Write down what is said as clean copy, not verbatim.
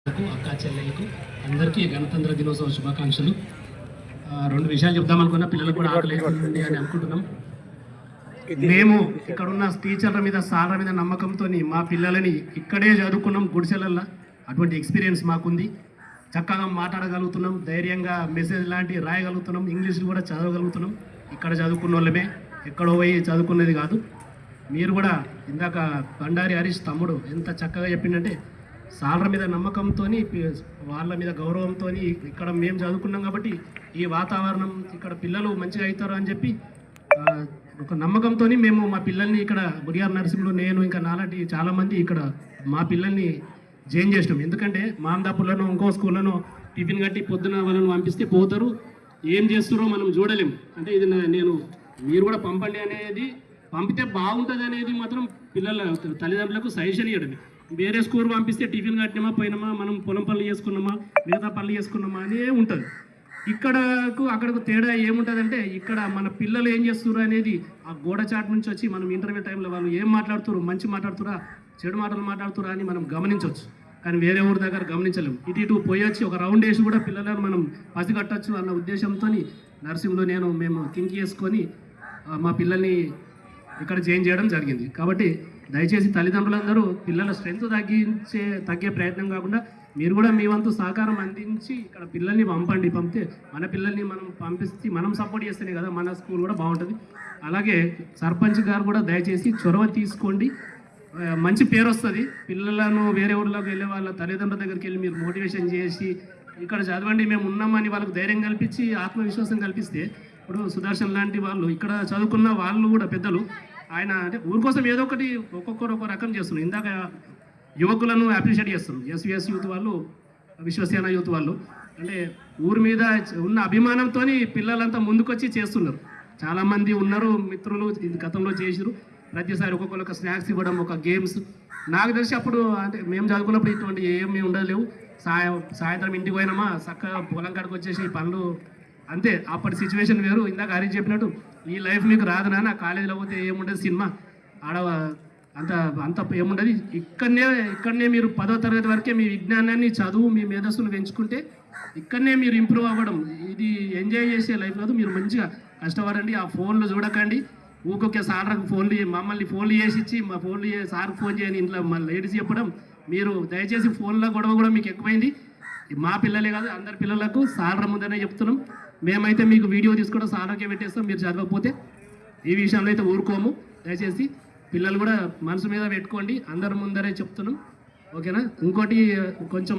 అక్కా చెల్లెలకు అందరికీ గణతంత్ర దినోత్సవ శుభాకాంక్షలు. రెండు విషయాలు చెప్దామనుకున్న పిల్లలకు కూడా ఆకలిస్తుంది అని అనుకుంటున్నాం. మేము ఇక్కడున్న టీచర్ల మీద సార్ల మీద నమ్మకంతో మా పిల్లలని ఇక్కడే చదువుకున్నాం గుడిసెలల్లో. అటువంటి ఎక్స్పీరియన్స్ మాకుంది. చక్కగా మాట్లాడగలుగుతున్నాం, ధైర్యంగా మెసేజ్ లాంటివి రాయగలుగుతున్నాం, ఇంగ్లీష్లు కూడా చదవగలుగుతున్నాం. ఇక్కడ చదువుకున్న వాళ్ళమే, ఎక్కడో పోయి చదువుకునేది కాదు. మీరు కూడా ఇందాక బండారి హరీష్ తమ్ముడు ఎంత చక్కగా చెప్పిందంటే సార్ల మీద నమ్మకంతో వాళ్ళ మీద గౌరవంతో ఇక్కడ మేము చదువుకున్నాం కాబట్టి ఈ వాతావరణం ఇక్కడ పిల్లలు మంచిగా అవుతారు అని చెప్పి ఒక నమ్మకంతో మేము మా పిల్లల్ని ఇక్కడ బుడియార్ నరసింహులు నేను ఇంకా నాలాంటి చాలామంది ఇక్కడ మా పిల్లల్ని జాయిన్ చేసినాం. ఎందుకంటే మాందాపుల్లోనో ఇంకో స్కూల్లోనో టిఫిన్ కట్టి పొద్దున వాళ్ళని పంపిస్తే పోతారు, ఏం చేస్తారో మనం చూడలేం. అంటే ఇది నేను మీరు కూడా పంపండి అనేది, పంపితే బాగుంటుంది అనేది మాత్రం పిల్లల తల్లిదండ్రులకు సజెషన్ ఇవ్వడమే. వేరే స్కూల్ పంపిస్తే టిఫిన్ కట్టినామా పోయినామా, మనం పొలం పనులు చేసుకున్నామా మిగతా పనులు చేసుకున్నామా అనే ఉంటుంది. ఇక్కడకు అక్కడకు తేడా ఏముంటుందంటే ఇక్కడ మన పిల్లలు ఏం చేస్తున్నారు అనేది ఆ గోడ చాట్ నుంచి వచ్చి మనం ఇంటర్వ్యూ టైంలో వాళ్ళు ఏం మాట్లాడుతున్నారు, మంచి మాట్లాడుతురా చెడు మాటలు మాట్లాడుతురా అని మనం గమనించవచ్చు. కానీ వేరే ఊరి దగ్గర గమనించలేము. ఇటు పోయొచ్చి ఒక రౌండ్ వేసి కూడా పిల్లలను మనం పసిగట్టచ్చు అన్న ఉద్దేశంతో నర్సింగ్లో మేము థింక్ చేసుకొని మా పిల్లల్ని ఇక్కడ జాయిన్ చేయడం జరిగింది. కాబట్టి దయచేసి తల్లిదండ్రులందరూ పిల్లల స్ట్రెంత్ తగ్గే ప్రయత్నం కాకుండా మీరు కూడా మీ వంతు సహకారం అందించి ఇక్కడ పిల్లల్ని పంపితే మన పిల్లల్ని మనం పంపిస్తే మనం సపోర్ట్ చేస్తేనే కదా మన స్కూల్ కూడా బాగుంటుంది. అలాగే సర్పంచ్ గారు కూడా దయచేసి చొరవ తీసుకోండి, మంచి పేరు వస్తుంది. పిల్లలను వేరే ఊళ్ళలోకి వెళ్ళే వాళ్ళ తల్లిదండ్రుల దగ్గరికి వెళ్ళి మీరు మోటివేషన్ చేసి ఇక్కడ చదవండి మేము ఉన్నామని వాళ్ళకు ధైర్యం కల్పించి ఆత్మవిశ్వాసం కల్పిస్తే, ఇప్పుడు సుదర్శన్ లాంటి వాళ్ళు ఇక్కడ చదువుకున్న వాళ్ళు కూడా పెద్దలు ఆయన అంటే ఊరి కోసం ఏదో ఒకటి ఒక్కొక్కరు ఒక రకం చేస్తున్నారు. ఇందాక యువకులను అప్రిషియేట్ చేస్తున్నారు, ఎస్విఎస్ యూత్ వాళ్ళు, విశ్వసేన యూత్ వాళ్ళు. అంటే ఊరి మీద ఉన్న అభిమానంతో పిల్లలంతా ముందుకొచ్చి చేస్తున్నారు. చాలామంది ఉన్నారు మిత్రులు గతంలో చేసిరు. ప్రతిసారి ఒక్కొక్కరు స్నాక్స్ ఇవ్వడం, ఒక గేమ్స్. నాకు తెలిసి అప్పుడు అంటే మేము చదువుకున్నప్పుడు ఇటువంటి ఏమి ఉండలేవు. సాయంత్రం ఇంటికి పోయినామా చక్కగా పొలం కాడికి వచ్చేసి పనులు అంతే. అప్పటి సిచ్యువేషన్ వేరు. ఇందాక హరీష్ చెప్పినట్టు ఈ లైఫ్ మీకు రాదు నాన్న, కాలేజీలో పోతే ఏముండదు, సినిమా ఆడ అంత ఏముండదు. ఇక్కడనే మీరు 10వ తరగతి వరకే మీ విజ్ఞానాన్ని చదువు మీ మేధస్సును పెంచుకుంటే ఇక్కడనే మీరు ఇంప్రూవ్ అవ్వడం. ఇది ఎంజాయ్ చేసే లైఫ్ కాదు. మీరు మంచిగా కష్టపడండి, ఆ ఫోన్లు చూడకండి. ఊకొకే సార్లకు మమ్మల్ని ఫోన్లు చేసి ఇచ్చి మా ఫోన్లు సార్కి ఫోన్ చేయని ఇంట్లో మళ్ళీ లేడీస్ చెప్పడం. మీరు దయచేసి ఫోన్లో గొడవ కూడా మీకు ఎక్కువైంది. మా పిల్లలే కాదు అందరి పిల్లలకు సార్ల ముందనే చెప్తున్నాం. మేమైతే మీకు వీడియో తీసుకోవడం సార్లకే పెట్టేస్తాం. మీరు చదవకపోతే ఈ విషయంలో అయితే ఊరుకోము. దయచేసి పిల్లలు కూడా మనసు మీద పెట్టుకోండి, అందరి ముందరే చెప్తున్నాం. ఓకేనా? ఇంకోటి కొంచెం